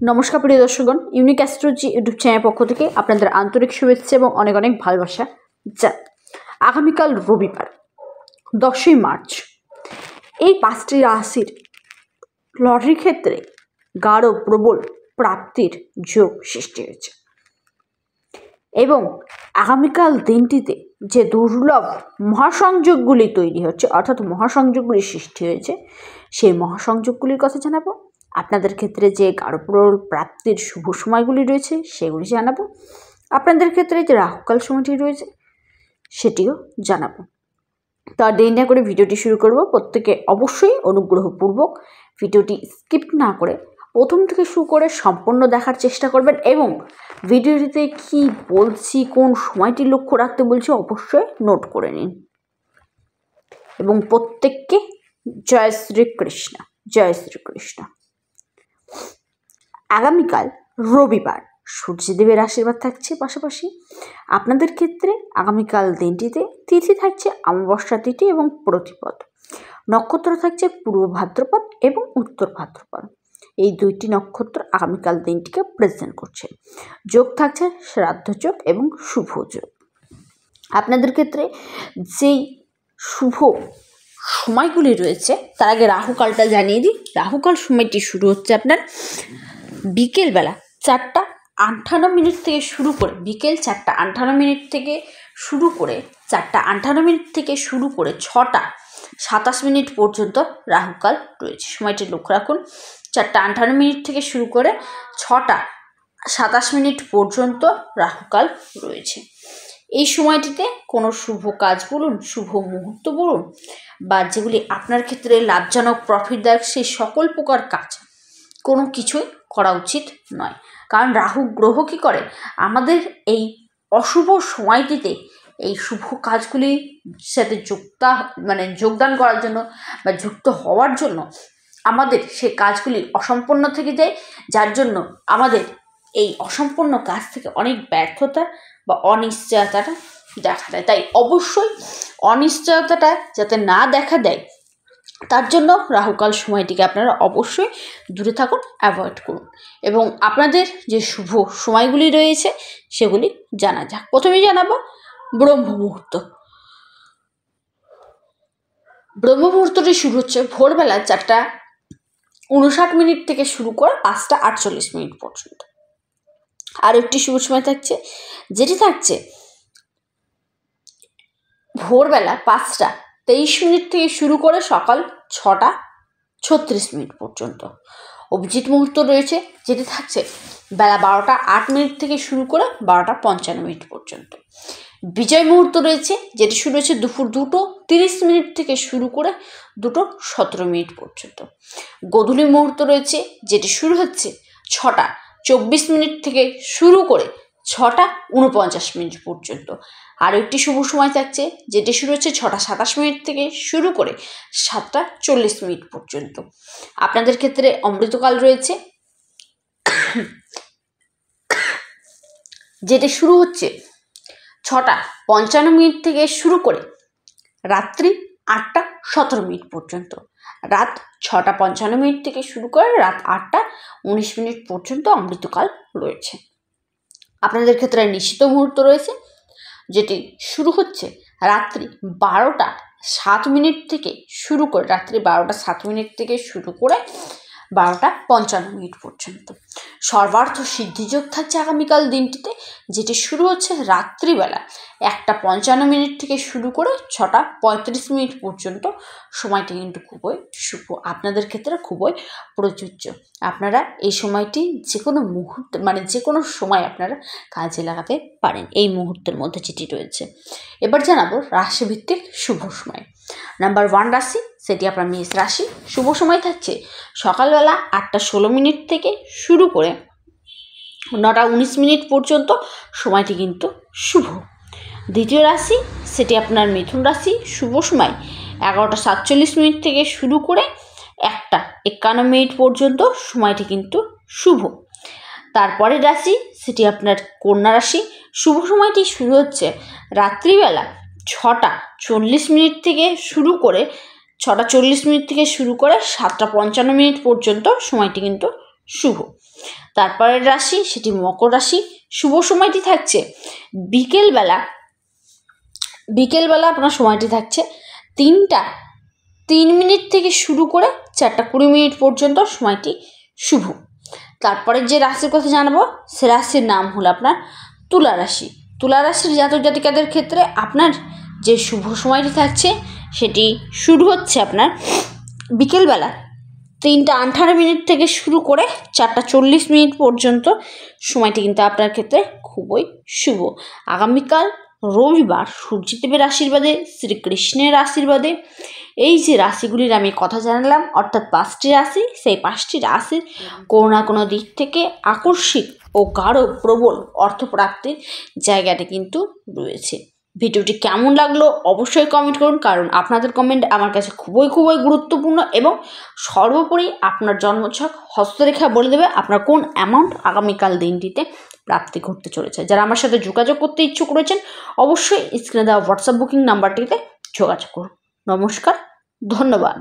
নমস্কার প্রিয় দর্শকগণ, unique astrology YouTube channel পক্ষ থেকে আপনাদের আন্তরিক শুভেচ্ছা এবং অনেক অনেক ভালোবাসা। আগামীকাল রবিবার 10ই মার্চ এই 5টি রাশির লটারির ক্ষেত্রে গাঢ় প্রবল প্রাপ্তির যোগ সৃষ্টি হয়েছে এবং আগামীকাল দিনটিতে যে দুর্লভ মহাসংযোগগুলি তৈরি হচ্ছে অর্থাৎ মহাসংযোগগুলি সৃষ্টি হয়েছে সেই মহাসংযোগগুলির কথা জানাবো। আপনাদের ক্ষেত্রে যে গাঢ় প্রবল প্রাপ্তির শুভ সময়গুলি রয়েছে সেগুলি জানাবো। আপনাদের ক্ষেত্রে যে রাহুকাল সময়টি রয়েছে সেটিও জানাবো। তার দেরি না করে ভিডিওটি শুরু করব। প্রত্যেকে অবশ্যই অনুগ্রহপূর্বক ভিডিওটি স্কিপ না করে প্রথম থেকে শুরু করে সম্পূর্ণ দেখার চেষ্টা করবেন এবং ভিডিওটিতে কি বলছি, কোন সময়টি লক্ষ্য রাখতে বলছি অবশ্যই নোট করে নিন এবং প্রত্যেককে জয় শ্রীকৃষ্ণ। জয় শ্রীকৃষ্ণ। আগামীকাল রবিবার সূর্যদেবের আশীর্বাদ থাকছে, পাশাপাশি আপনাদের ক্ষেত্রে আগামীকাল দিনটিতে তিথি থাকছে অমাবস্যা তিথি এবং প্রতিপদ। নক্ষত্র থাকছে পূর্ব ভাদ্রপদ এবং উত্তর ভাদ্রপদ। এই দুইটি নক্ষত্র আগামীকাল দিনটিকে প্রেজেন্ট করছে। যোগ থাকছে শ্রাদ্ধ যোগ এবং শুভ যোগ। আপনাদের ক্ষেত্রে যেই শুভ সময়গুলি রয়েছে তার আগে রাহুকালটা জানিয়ে দিই। রাহুকাল সময়টি শুরু হচ্ছে আপনার বিকেলবেলা 4:58 থেকে শুরু করে বিকেল 4:58 থেকে শুরু করে 4:58 থেকে শুরু করে 6:27 পর্যন্ত রাহুকাল রয়েছে। সময়টি লক্ষ্য রাখুন। 4:58 থেকে শুরু করে 6:27 পর্যন্ত রাহুকাল রয়েছে। এই সময়টিতে কোনো শুভ কাজ বলুন, শুভ মুহূর্ত বলুন বা যেগুলি আপনার ক্ষেত্রে লাভজনক প্রফিটদায়ক সেই সকল প্রকার কাজ কোনো কিছুই করা উচিত নয়। কারণ রাহু গ্রহ কী করে, আমাদের এই অশুভ সময়টিতে এই শুভ কাজগুলির সাথে যোগদান করার জন্য বা যুক্ত হওয়ার জন্য আমাদের সেই কাজগুলি অসম্পূর্ণ থেকে যায়, যার জন্য আমাদের এই অসম্পূর্ণ কাজ থেকে অনেক ব্যর্থতা বা অনিশ্চয়তাটা দেখা দেয়। তাই অবশ্যই অনিশ্চয়তাটা যাতে না দেখা দেয় তার জন্য রাহুকাল সময়টিকে আপনারা অবশ্যই দূরে থাকুন, অ্যাভয়েড করুন এবং আপনাদের যে শুভ সময়গুলি রয়েছে সেগুলি জানা যাক। প্রথমেই জানাবো ব্রহ্ম মুহূর্ত। ব্রহ্ম মুহূর্তটি শুরু হচ্ছে ভোরবেলা 4:59 থেকে শুরু করে 5:48 পর্যন্ত। আর একটি শুভ সময় থাকছে যেটি থাকছে ভোরবেলা 5:23 থেকে শুরু করে সকাল 6:36 পর্যন্ত। অভিজিৎ মুহূর্ত রয়েছে যেটি থাকছে বেলা 12:08 থেকে শুরু করে 12:55 পর্যন্ত। বিজয় মুহূর্ত রয়েছে যেটি শুরু হচ্ছে দুপুর 2:30 থেকে শুরু করে 2:17 পর্যন্ত। গোধূলি মুহূর্ত রয়েছে যেটি শুরু হচ্ছে 6:24 থেকে শুরু করে 6:49 পর্যন্ত। আর একটি শুভ সময় থাকছে যেটি শুরু হচ্ছে 6:27 থেকে শুরু করে 7:40 পর্যন্ত। আপনাদের ক্ষেত্রে অমৃতকাল রয়েছে যেটি শুরু হচ্ছে 6:55 থেকে শুরু করে রাত্রি 8:17 পর্যন্ত। রাত 6:55 থেকে শুরু করে রাত 8:19 পর্যন্ত অমৃতকাল রয়েছে। আপনাদের ক্ষেত্রে নিশ্চিত মুহূর্ত রয়েছে যেটি শুরু হচ্ছে রাত্রি 12:07 থেকে শুরু করে রাত্রি 12:07 থেকে শুরু করে 12:55 পর্যন্ত। সর্বার্থ সিদ্ধিযোগ থাকছে আগামীকাল দিনটিতে যেটি শুরু হচ্ছে রাত্রিবেলা 1:55 থেকে শুরু করে 6:35 পর্যন্ত। সময়টি কিন্তু খুবই শুভ, আপনাদের ক্ষেত্রে খুবই প্রযোজ্য। আপনারা এই সময়টি যে কোনো মুহূর্তে যে কোনো সময় আপনারা কাজে লাগাতে পারেন এই মুহূর্তের মধ্যে যেটি রয়েছে। এবার জানাবো রাশিভিত্তিক শুভ সময়। নাম্বার 1 রাশি, সেটি আপনার মেষ রাশি। শুভ সময় থাকছে সকালবেলা 8:16 থেকে শুরু করে 9:19 পর্যন্ত। সময়টি কিন্তু শুভ। দ্বিতীয় রাশি সেটি আপনার মিথুন রাশি। শুভ সময় 11:47 থেকে শুরু করে 1:51 পর্যন্ত। সময়টি কিন্তু শুভ। তারপরের রাশি সেটি আপনার কন্যা রাশি। শুভ সময়টি শুরু হচ্ছে রাত্রিবেলা 6:40 থেকে শুরু করে 6:40 থেকে শুরু করে 7:55 পর্যন্ত। সময়টি কিন্তু শুভ। তারপরের রাশি সেটি মকর রাশি। শুভ সময়টি থাকছে বিকেলবেলা আপনার সময়টি থাকছে 3টা 3 মিনিট থেকে শুরু করে 4টা 20 মিনিট পর্যন্ত সময়টি শুভ। তারপরে যে রাশির কথা জানাবো সে রাশির নাম হলো আপনার তুলা রাশি। তুলা রাশির জাতক জাতিকাদের ক্ষেত্রে আপনার যে শুভ সময়টি থাকছে সেটি শুরু হচ্ছে আপনার বিকেলবেলা 3টা 18 মিনিট থেকে শুরু করে 4টা 40 মিনিট পর্যন্ত সময়টি কিন্তু আপনার ক্ষেত্রে খুবই শুভ। আগামীকাল রবিবার সূর্যদেবের আশীর্বাদে, শ্রীকৃষ্ণের আশীর্বাদে এই যে রাশিগুলির আমি কথা জানালাম অর্থাৎ 5টি রাশি, সেই 5টি রাশির কোনো না কোনো দিক থেকে আকস্মিক ও গাঢ় প্রবল অর্থপ্রাপ্তির জায়গাটি কিন্তু রয়েছে। ভিডিওটি কেমন লাগলো অবশ্যই কমেন্ট করুন, কারণ আপনাদের কমেন্ট আমার কাছে খুবই গুরুত্বপূর্ণ এবং সর্বোপরি আপনার জন্মছক হস্তরেখা বলে দেবে আপনার কোন অ্যামাউন্ট আগামীকাল দিনটিতে প্রাপ্তি ঘটতে চলেছে। যারা আমার সাথে যোগাযোগ করতে ইচ্ছুক রয়েছেন অবশ্যই স্ক্রিনে দেওয়া হোয়াটসঅ্যাপ বুকিং নাম্বারটিতে যোগাযোগ করুন। নমস্কার, ধন্যবাদ।